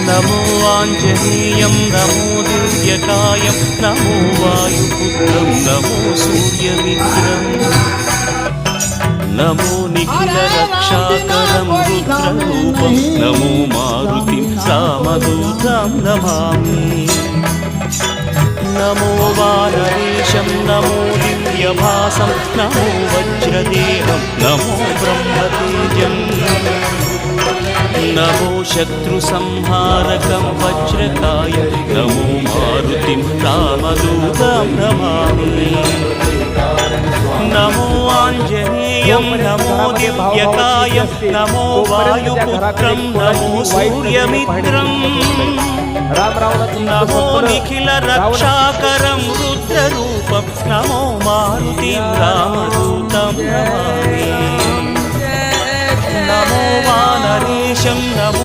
नमो आञ्जनेयं नमो दिव्यकायं नमो वायुपुत्रं नमो सूर्यमित्रम् नमो निखिलरक्षाकरं रुद्ररूपं नमो मारुतिं रामदूतं Namami नमो वानरेशं नमो दिव्यभासं नमो वज्रदेहं नमो ब्रह्मतेजम् नमो शत्रुसंहारकं Vajrakaya नमो मारुतिं रामदूतं Namami नमो आञ्जनेयं नमो दिव्यकायं नमो वायुपुत्रं नमो सूर्यमित्रम् नमो निखिलरक्षाकरं रुद्ररूपं नमो मारुतिं रामदूतं Namami नमो वानरेशं नमो